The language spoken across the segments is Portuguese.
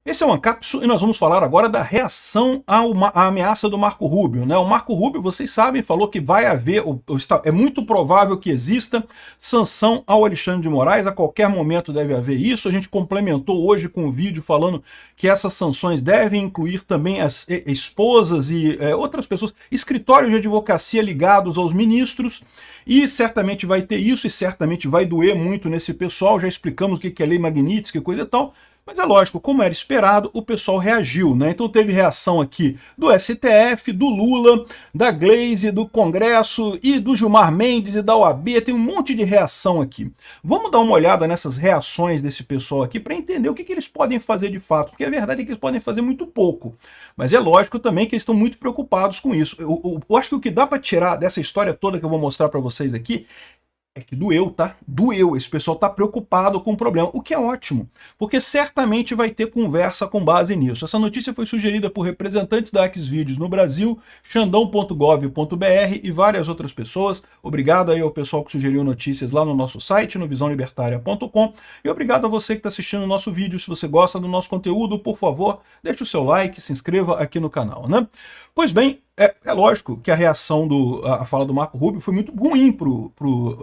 Esse é o Ancapsu e nós vamos falar agora da reação à ameaça do Marco Rubio, né? O Marco Rubio, vocês sabem, falou que vai haver, é muito provável que exista sanção ao Alexandre de Moraes, a qualquer momento deve haver isso. A gente complementou hoje com um vídeo falando que essas sanções devem incluir também as esposas e outras pessoas, escritórios de advocacia ligados aos ministros, e certamente vai ter isso e certamente vai doer muito nesse pessoal. Já explicamos o que é Lei Magnitsky, coisa e tal. Mas é lógico, como era esperado, o pessoal reagiu, né? Então teve reação aqui do STF, do Lula, da Glaze, do Congresso e do Gilmar Mendes e da OAB, tem um monte de reação aqui. Vamos dar uma olhada nessas reações desse pessoal aqui para entender o que eles podem fazer de fato, porque a verdade é que eles podem fazer muito pouco. Mas é lógico também que eles estão muito preocupados com isso. Eu acho que o que dá para tirar dessa história toda que eu vou mostrar para vocês aqui é que doeu, tá? Doeu. Esse pessoal tá preocupado com o problema, o que é ótimo, porque certamente vai ter conversa com base nisso. Essa notícia foi sugerida por representantes da Xvideos no Brasil, xandão.gov.br e várias outras pessoas. Obrigado aí ao pessoal que sugeriu notícias lá no nosso site, no visãolibertaria.com, e obrigado a você que está assistindo o nosso vídeo. Se você gosta do nosso conteúdo, por favor, deixe o seu like, se inscreva aqui no canal, né? Pois bem, é lógico que a reação à fala do Marco Rubio foi muito ruim pro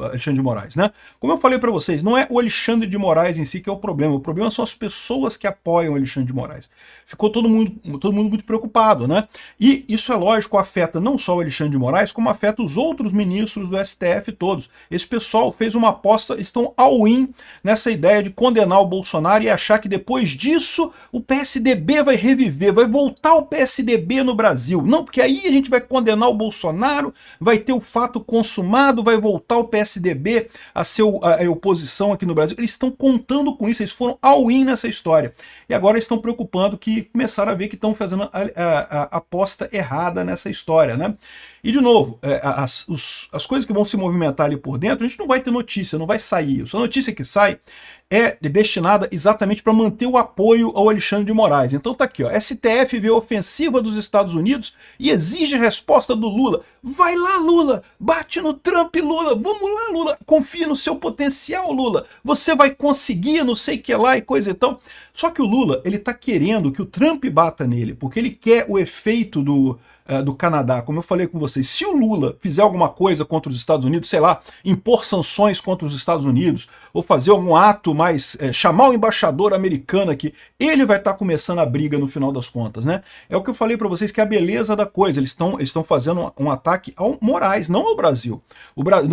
Alexandre de Moraes, né? Como eu falei para vocês, não é o Alexandre de Moraes em si que é o problema são as pessoas que apoiam o Alexandre de Moraes. Ficou todo mundo muito preocupado, né? E isso, é lógico, afeta não só o Alexandre de Moraes, como afeta os outros ministros do STF todos. Esse pessoal fez uma aposta, estão all-in nessa ideia de condenar o Bolsonaro e achar que depois disso o PSDB vai reviver, vai voltar o PSDB no Brasil. Não, porque aí a gente vai condenar o Bolsonaro, vai ter o fato consumado, vai voltar o PSDB a ser a oposição aqui no Brasil. Eles estão contando com isso, eles foram all-in nessa história. E agora estão preocupando que começaram a ver que estão fazendo a aposta errada nessa história, né? E, de novo, as coisas que vão se movimentar ali por dentro, a gente não vai ter notícia, não vai sair. A notícia que sai é destinada exatamente para manter o apoio ao Alexandre de Moraes. Então tá aqui, ó, STF vê a ofensiva dos Estados Unidos e exige resposta do Lula. Vai lá, Lula, bate no Trump, Lula, vamos lá, Lula, confia no seu potencial, Lula, você vai conseguir, não sei o que lá e coisa e tal. Só que o Lula, ele tá querendo que o Trump bata nele, porque ele quer o efeito do Canadá. Como eu falei com vocês, se o Lula fizer alguma coisa contra os Estados Unidos, sei lá, impor sanções contra os Estados Unidos, ou fazer algum ato mais, chamar o embaixador americano aqui, ele vai estar começando a briga no final das contas, né? É o que eu falei para vocês, que é a beleza da coisa, eles estão fazendo um ataque ao Moraes, não ao Brasil. O Brasil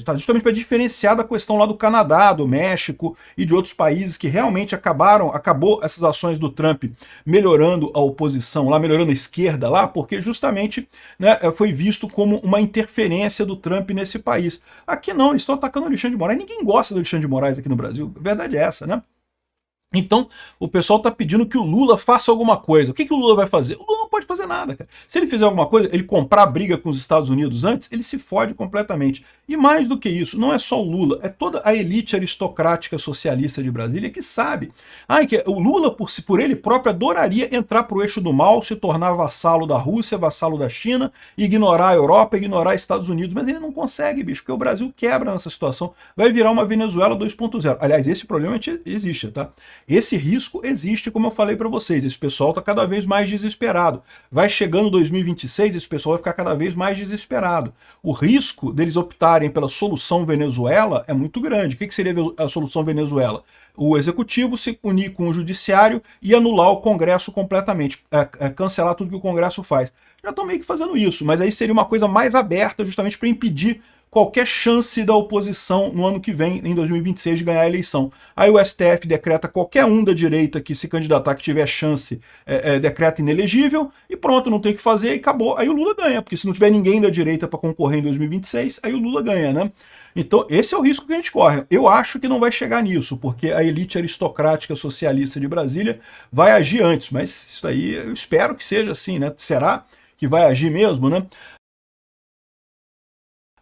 tá justamente para diferenciar da questão lá do Canadá, do México e de outros países que realmente acabou essas ações do Trump melhorando a oposição lá, melhorando a esquerda lá, porque justamente, né, foi visto como uma interferência do Trump nesse país. Aqui não, eles estão atacando o Alexandre de Moraes. Ninguém gosta do Alexandre de Moraes aqui no Brasil. A verdade é essa, né? Então, o pessoal está pedindo que o Lula faça alguma coisa. O que o Lula vai fazer? O Lula não pode fazer nada, cara. Se ele fizer alguma coisa, ele comprar briga com os Estados Unidos antes, ele se fode completamente. E mais do que isso, não é só o Lula, é toda a elite aristocrática socialista de Brasília que sabe. Que o Lula, por ele próprio, adoraria entrar para o eixo do mal, se tornar vassalo da Rússia, vassalo da China, ignorar a Europa, ignorar os Estados Unidos. Mas ele não consegue, bicho, porque o Brasil quebra nessa situação. Vai virar uma Venezuela 2.0. Aliás, esse problema existe, tá? Esse risco existe, como eu falei para vocês. Esse pessoal está cada vez mais desesperado. Vai chegando 2026, esse pessoal vai ficar cada vez mais desesperado. O risco deles optarem pela solução Venezuela é muito grande. O que seria a solução Venezuela? O executivo se unir com o judiciário e anular o Congresso completamente, cancelar tudo que o Congresso faz. Já estão meio que fazendo isso, mas aí seria uma coisa mais aberta justamente para impedir qualquer chance da oposição no ano que vem, em 2026, de ganhar a eleição. Aí o STF decreta qualquer um da direita que se candidatar, que tiver chance, decreta inelegível, e pronto, não tem o que fazer, e acabou. Aí o Lula ganha, porque se não tiver ninguém da direita para concorrer em 2026, aí o Lula ganha, né? Então esse é o risco que a gente corre. Eu acho que não vai chegar nisso, porque a elite aristocrática socialista de Brasília vai agir antes, mas isso aí eu espero que seja assim, né? Será que vai agir mesmo, né?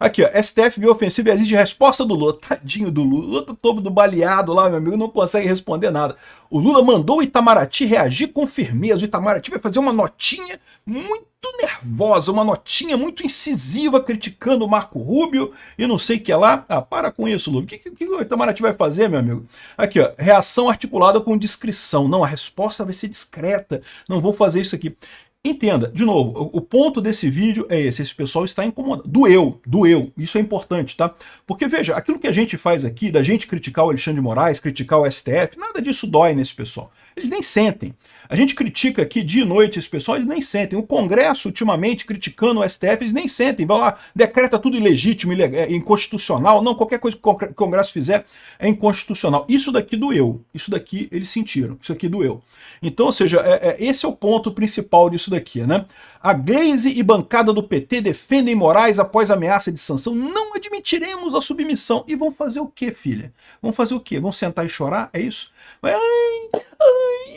Aqui, ó, STF viu ofensiva e exige resposta do Lula. Tadinho do Lula. O Lula tá todo baleado lá, meu amigo, não consegue responder nada. O Lula mandou o Itamaraty reagir com firmeza. O Itamaraty vai fazer uma notinha muito nervosa, uma notinha muito incisiva criticando o Marco Rubio e não sei o que lá. Ah, para com isso, Lu. O que o Itamaraty vai fazer, meu amigo? Aqui, ó, reação articulada com discrição. Não, a resposta vai ser discreta. Não vou fazer isso aqui. Entenda, de novo, o ponto desse vídeo é esse pessoal está incomodado. Doeu, isso é importante, tá? Porque veja, aquilo que a gente faz aqui, da gente criticar o Alexandre de Moraes, criticar o STF, nada disso dói nesse pessoal. Eles nem sentem. A gente critica aqui dia e noite esse pessoal, eles nem sentem. O Congresso, ultimamente, criticando o STF, eles nem sentem. Vão lá, decreta tudo ilegítimo, inconstitucional. Não, qualquer coisa que o Congresso fizer é inconstitucional. Isso daqui doeu. Isso daqui eles sentiram. Isso aqui doeu. Então, ou seja, esse é o ponto principal disso daqui, né? A Glaze e bancada do PT defendem Moraes após ameaça de sanção. Não admitiremos a submissão. E vão fazer o quê, filha? Vão fazer o quê? Vão sentar e chorar? É isso?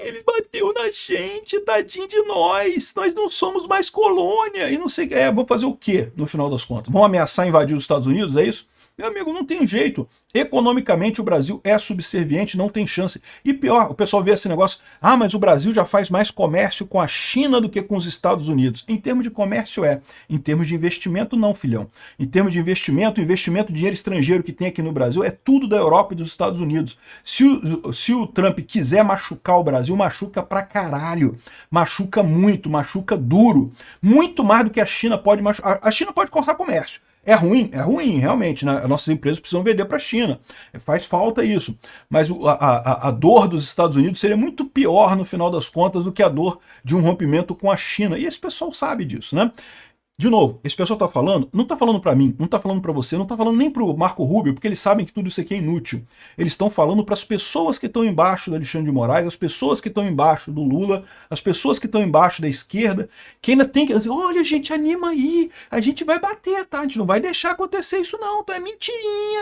Ele bateu na gente, tadinho de nós não somos mais colônia, e não sei, vão fazer o quê, no final das contas? Vão ameaçar invadir os Estados Unidos, é isso? Meu amigo, não tem jeito. Economicamente o Brasil é subserviente, não tem chance. E pior, o pessoal vê esse negócio, mas o Brasil já faz mais comércio com a China do que com os Estados Unidos. Em termos de comércio em termos de investimento não, filhão. Em termos de investimento, dinheiro estrangeiro que tem aqui no Brasil é tudo da Europa e dos Estados Unidos. Se o Trump quiser machucar o Brasil, machuca pra caralho. Machuca muito, machuca duro. Muito mais do que a China pode machucar. A China pode cortar comércio. É ruim, realmente, né? As nossas empresas precisam vender para a China. Faz falta isso. Mas a dor dos Estados Unidos seria muito pior, no final das contas, do que a dor de um rompimento com a China. E esse pessoal sabe disso, né? De novo, esse pessoal tá falando, não tá falando para mim, não tá falando para você, não tá falando nem pro Marco Rubio, porque eles sabem que tudo isso aqui é inútil. Eles estão falando para as pessoas que estão embaixo do Alexandre de Moraes, as pessoas que estão embaixo do Lula, as pessoas que estão embaixo da esquerda, que ainda tem que... Olha, gente, anima aí, a gente vai bater, tá? A gente não vai deixar acontecer isso não, tá? É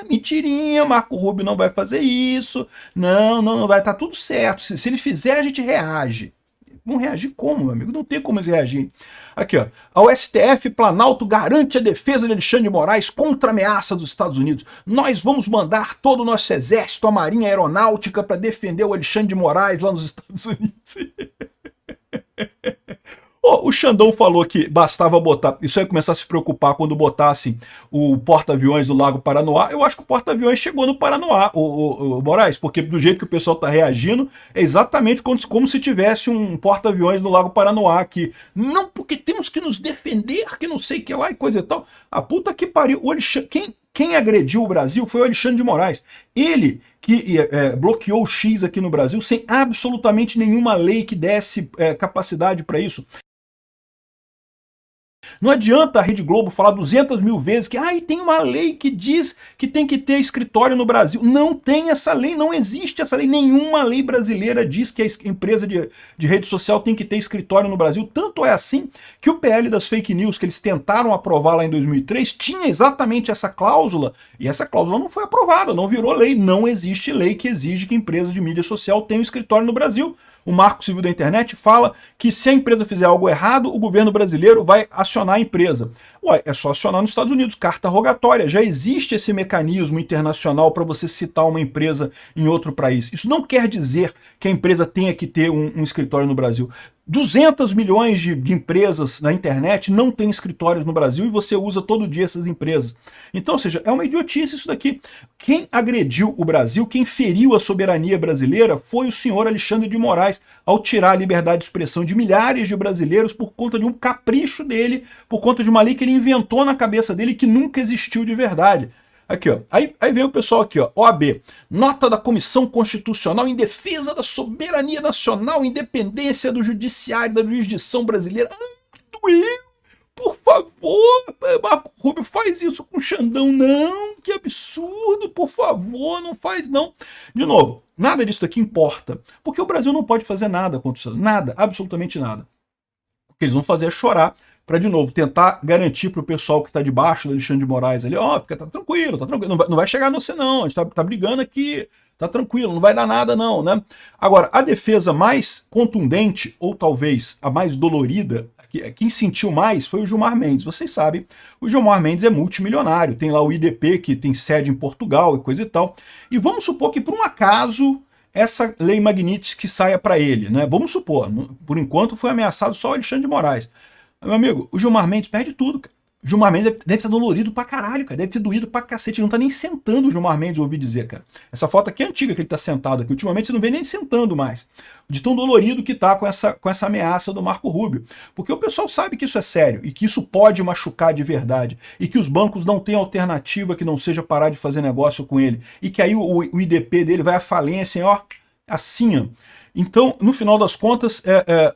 mentirinha, Marco Rubio não vai fazer isso, não vai, tá tudo certo. Se ele fizer, a gente reage. Vão reagir como, meu amigo? Não tem como eles reagirem. Aqui, ó. Ao STF, Planalto garante a defesa de Alexandre de Moraes contra a ameaça dos Estados Unidos. Nós vamos mandar todo o nosso exército, a Marinha Aeronáutica, para defender o Alexandre de Moraes lá nos Estados Unidos. O Xandão falou que bastava botar, isso ia começar a se preocupar quando botassem o porta-aviões do Lago Paranoá. Eu acho que o porta-aviões chegou no Paranoá, o Moraes, porque do jeito que o pessoal está reagindo, é exatamente como se tivesse um porta-aviões no Lago Paranoá aqui. Não, porque temos que nos defender, que não sei o que lá e coisa e tal. A puta que pariu. Quem agrediu o Brasil foi o Alexandre de Moraes. Ele que bloqueou o X aqui no Brasil sem absolutamente nenhuma lei que desse capacidade para isso. Não adianta a Rede Globo falar 200 mil vezes que tem uma lei que diz que tem que ter escritório no Brasil. Não tem essa lei, não existe essa lei. Nenhuma lei brasileira diz que a empresa de rede social tem que ter escritório no Brasil. Tanto é assim que o PL das fake news que eles tentaram aprovar lá em 2003 tinha exatamente essa cláusula, e essa cláusula não foi aprovada, não virou lei. Não existe lei que exige que a empresa de mídia social tenha um escritório no Brasil. O Marco Civil da Internet fala que se a empresa fizer algo errado, o governo brasileiro vai acionar a empresa. Ué, é só acionar nos Estados Unidos, carta rogatória. Já existe esse mecanismo internacional para você citar uma empresa em outro país. Isso não quer dizer que a empresa tenha que ter um escritório no Brasil. 200 milhões de empresas na internet não têm escritórios no Brasil e você usa todo dia essas empresas. Então, ou seja, é uma idiotice isso daqui. Quem agrediu o Brasil, quem feriu a soberania brasileira foi o senhor Alexandre de Moraes, ao tirar a liberdade de expressão de milhares de brasileiros por conta de um capricho dele, por conta de uma lei que ele inventou na cabeça dele que nunca existiu de verdade. Aqui, ó. Aí vem o pessoal aqui, ó. OAB. Nota da Comissão Constitucional em defesa da soberania nacional, independência do judiciário, da jurisdição brasileira. Que doeu! Por favor, Marco Rubio, faz isso com o Xandão. Não, que absurdo, por favor, não faz não. De novo, nada disso aqui importa, porque o Brasil não pode fazer nada contra o Xandão. Nada, absolutamente nada. O que eles vão fazer é chorar, para, de novo, tentar garantir para o pessoal que está debaixo do Alexandre de Moraes ali, tá tranquilo, não vai chegar no você não, a gente tá brigando aqui, tá tranquilo, não vai dar nada não, né? Agora, a defesa mais contundente, ou talvez a mais dolorida, quem sentiu mais foi o Gilmar Mendes. Vocês sabem, o Gilmar Mendes é multimilionário, tem lá o IDP, que tem sede em Portugal e coisa e tal, e vamos supor que por um acaso essa lei Magnitsky saia para ele, né? Vamos supor, por enquanto foi ameaçado só o Alexandre de Moraes. Meu amigo, o Gilmar Mendes perde tudo, cara. O Gilmar Mendes deve estar dolorido pra caralho, cara. Deve ter doído pra cacete. Ele não tá nem sentando o Gilmar Mendes, eu ouvi dizer, cara. Essa foto aqui é antiga que ele tá sentado aqui. Ultimamente você não vê nem sentando mais. De tão dolorido que tá com essa ameaça do Marco Rubio. Porque o pessoal sabe que isso é sério e que isso pode machucar de verdade. E que os bancos não têm alternativa que não seja parar de fazer negócio com ele. E que aí o IDP dele vai à falência, hein, ó, assim, ó. Então, no final das contas,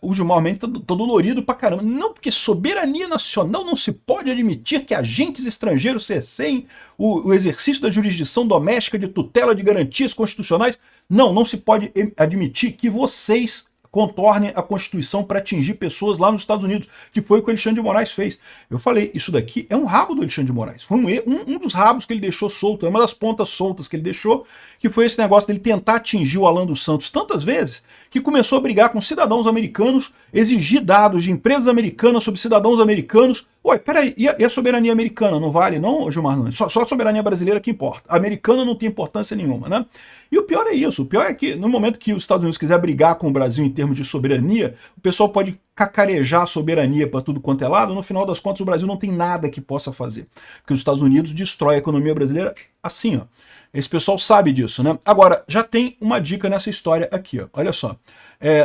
o Gilmar Mendes está dolorido pra caramba. Não, porque soberania nacional não se pode admitir que agentes estrangeiros cerceiem o exercício da jurisdição doméstica de tutela de garantias constitucionais. Não se pode admitir que vocês contornem a Constituição para atingir pessoas lá nos Estados Unidos, que foi o que o Alexandre de Moraes fez. Eu falei, isso daqui é um rabo do Alexandre de Moraes. Foi um dos rabos que ele deixou solto, é uma das pontas soltas que ele deixou, que foi esse negócio dele tentar atingir o Alan dos Santos tantas vezes, que começou a brigar com cidadãos americanos, exigir dados de empresas americanas sobre cidadãos americanos. Ué, peraí, e a soberania americana não vale não, Gilmar? Não, só a soberania brasileira que importa. A americana não tem importância nenhuma, né? E o pior é isso, o pior é que no momento que os Estados Unidos quiser brigar com o Brasil em termos de soberania, o pessoal pode cacarejar a soberania para tudo quanto é lado, no final das contas o Brasil não tem nada que possa fazer. Porque os Estados Unidos destrói a economia brasileira assim, ó. Esse pessoal sabe disso, né? Agora, já tem uma dica nessa história aqui, ó. Olha só.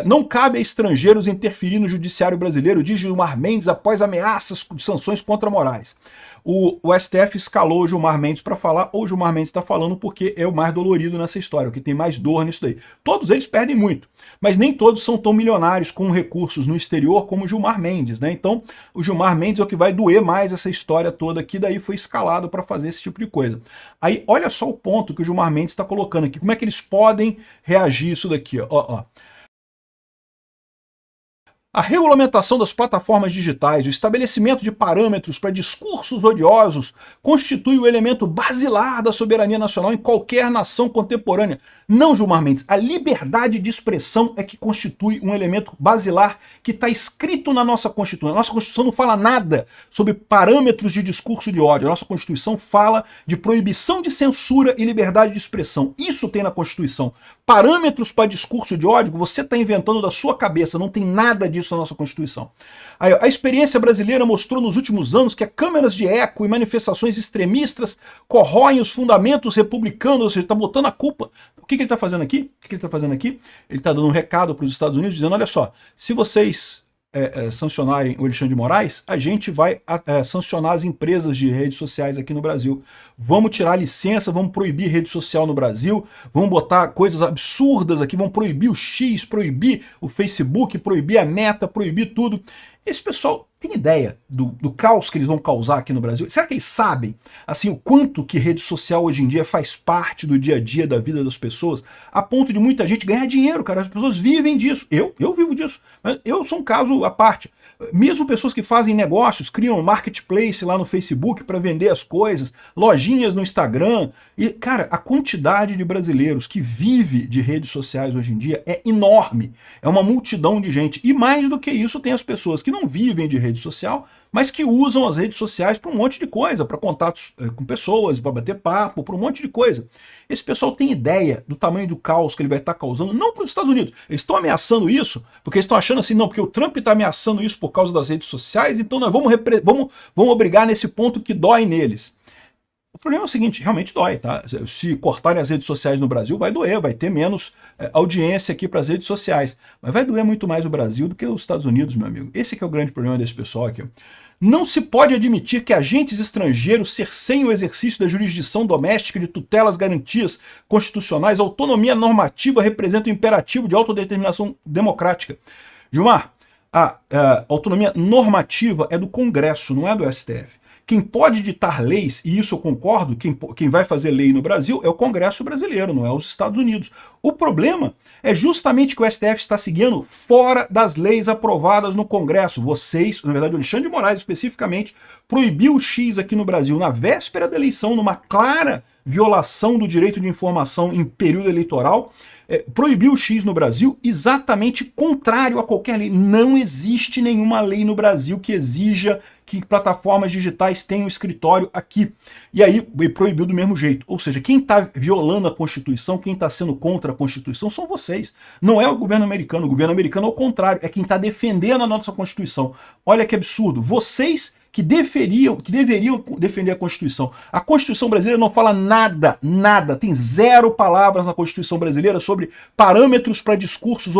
Não cabe a estrangeiros interferir no judiciário brasileiro, diz Gilmar Mendes após ameaças de sanções contra Moraes. O STF escalou o Gilmar Mendes para falar, ou o Gilmar Mendes está falando porque é o mais dolorido nessa história, o que tem mais dor nisso daí. Todos eles perdem muito, mas nem todos são tão milionários com recursos no exterior como o Gilmar Mendes, né? Então, o Gilmar Mendes é o que vai doer mais essa história toda aqui, daí foi escalado para fazer esse tipo de coisa. Aí, olha só o ponto que o Gilmar Mendes está colocando aqui, como é que eles podem reagir isso daqui, ó. A regulamentação das plataformas digitais, o estabelecimento de parâmetros para discursos odiosos constitui o elemento basilar da soberania nacional em qualquer nação contemporânea. Não, Gilmar Mendes, a liberdade de expressão é que constitui um elemento basilar que está escrito na nossa Constituição. A nossa Constituição não fala nada sobre parâmetros de discurso de ódio. A nossa Constituição fala de proibição de censura e liberdade de expressão. Isso tem na Constituição. Parâmetros para discurso de ódio, você está inventando da sua cabeça, não tem nada disso na nossa Constituição. Aí, a experiência brasileira mostrou nos últimos anos que câmaras de eco e manifestações extremistas corroem os fundamentos republicanos, ou seja, está botando a culpa. O que ele está fazendo aqui? O que ele está fazendo aqui? Ele está dando um recado para os Estados Unidos, dizendo, olha só, se vocês sancionarem o Alexandre de Moraes, a gente vai sancionar as empresas de redes sociais aqui no Brasil. Vamos tirar a licença, vamos proibir rede social no Brasil, vamos botar coisas absurdas aqui, vamos proibir o X, proibir o Facebook, proibir a Meta, proibir tudo. Esse pessoal tem ideia do caos que eles vão causar aqui no Brasil? Será que eles sabem assim, o quanto que rede social hoje em dia faz parte do dia a dia da vida das pessoas, a ponto de muita gente ganhar dinheiro, cara? As pessoas vivem disso. Eu vivo disso, mas eu sou um caso à parte. Mesmo pessoas que fazem negócios, criam marketplace lá no Facebook para vender as coisas, lojinhas no Instagram. E, cara, a quantidade de brasileiros que vive de redes sociais hoje em dia é enorme. É uma multidão de gente. E mais do que isso, tem as pessoas que não vivem de rede social, mas que usam as redes sociais para um monte de coisa, para contatos com pessoas, para bater papo, para um monte de coisa. Esse pessoal tem ideia do tamanho do caos que ele vai estar causando, não para os Estados Unidos. Eles estão ameaçando isso, porque eles estão achando assim, não, porque o Trump está ameaçando isso por causa das redes sociais, então nós vamos obrigar nesse ponto que dói neles. O problema é o seguinte, realmente dói, tá? Se cortarem as redes sociais no Brasil, vai doer, vai ter menos audiência aqui para as redes sociais. Mas vai doer muito mais o Brasil do que os Estados Unidos, meu amigo. Esse que é o grande problema desse pessoal aqui. Não se pode admitir que agentes estrangeiros cerceiem o exercício da jurisdição doméstica de tutelas, garantias constitucionais, autonomia normativa representa o imperativo de autodeterminação democrática. Gilmar, a autonomia normativa é do Congresso, não é do STF. Quem pode ditar leis, e isso eu concordo, quem vai fazer lei no Brasil é o Congresso brasileiro, não é os Estados Unidos. O problema é justamente que o STF está seguindo fora das leis aprovadas no Congresso. Vocês, na verdade o Alexandre de Moraes especificamente, proibiu o X aqui no Brasil na véspera da eleição, numa clara violação do direito de informação em período eleitoral, proibiu o X no Brasil exatamente contrário a qualquer lei. Não existe nenhuma lei no Brasil que exija que plataformas digitais tenham escritório aqui. E aí proibiu do mesmo jeito. Ou seja, quem está violando a Constituição, quem está sendo contra a Constituição são vocês. Não é o governo americano. O governo americano, ao contrário, é quem está defendendo a nossa Constituição. Olha que absurdo. Vocês que deveriam defender a Constituição. A Constituição brasileira não fala nada, tem 0 palavras na Constituição brasileira sobre parâmetros para discursos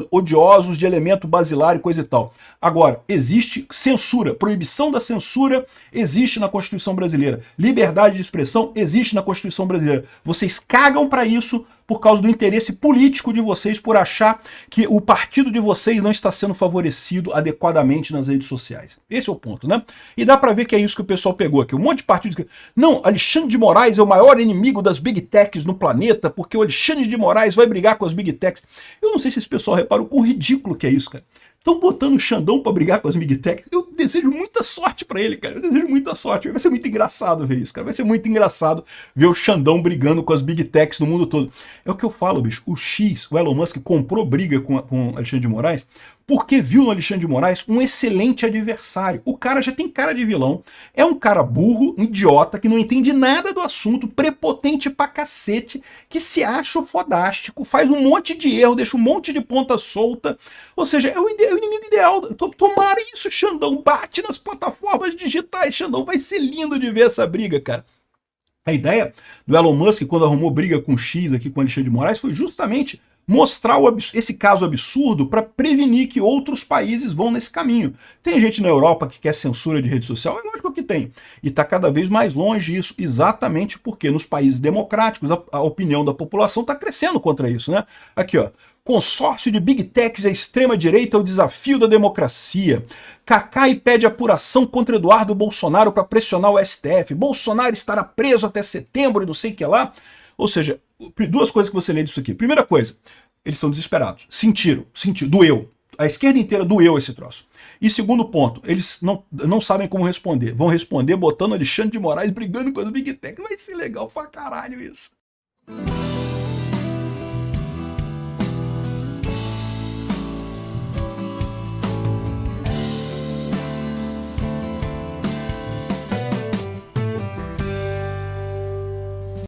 odiosos de elemento basilar e coisa e tal. Agora, existe censura, proibição da censura existe na Constituição brasileira. Liberdade de expressão existe na Constituição brasileira. Vocês cagam para isso por causa do interesse político de vocês, por achar que o partido de vocês não está sendo favorecido adequadamente nas redes sociais. Esse é o ponto, né? E dá pra ver que é isso que o pessoal pegou aqui. Um monte de partidos... Não, Alexandre de Moraes é o maior inimigo das Big Techs no planeta, porque o Alexandre de Moraes vai brigar com as Big Techs. Eu não sei se esse pessoal reparou o quão ridículo que é isso, cara. Estão botando o Xandão pra brigar com as Big Techs. Eu desejo muita sorte pra ele, cara. Eu desejo muita sorte. Vai ser muito engraçado ver isso, cara. Vai ser muito engraçado ver o Xandão brigando com as Big Techs no mundo todo. É o que eu falo, bicho. O X, o Elon Musk, comprou briga com Alexandre de Moraes porque viu no Alexandre de Moraes um excelente adversário. O cara já tem cara de vilão, é um cara burro, um idiota, que não entende nada do assunto, prepotente pra cacete, que se acha fodástico, faz um monte de erro, deixa um monte de ponta solta. Ou seja, é o inimigo ideal. Tomara isso, Xandão. Bate nas plataformas digitais, Xandão. Vai ser lindo de ver essa briga, cara. A ideia do Elon Musk, quando arrumou briga com o X aqui com o Alexandre de Moraes, foi justamente mostrar esse caso absurdo para prevenir que outros países vão nesse caminho. Tem gente na Europa que quer censura de rede social? É lógico que tem. E está cada vez mais longe isso, exatamente porque nos países democráticos a opinião da população está crescendo contra isso, né? Aqui, ó. Consórcio de Big Techs à extrema-direita é o desafio da democracia. Cacai pede apuração contra Eduardo Bolsonaro para pressionar o STF. Bolsonaro estará preso até setembro e não sei o que lá. Ou seja, 2 coisas que você lê disso aqui. Primeira coisa, eles estão desesperados. Sentiram, doeu. A esquerda inteira doeu esse troço. E segundo ponto, eles não sabem como responder. Vão responder botando Alexandre de Moraes brigando com as Big Tech. Vai ser legal pra caralho isso.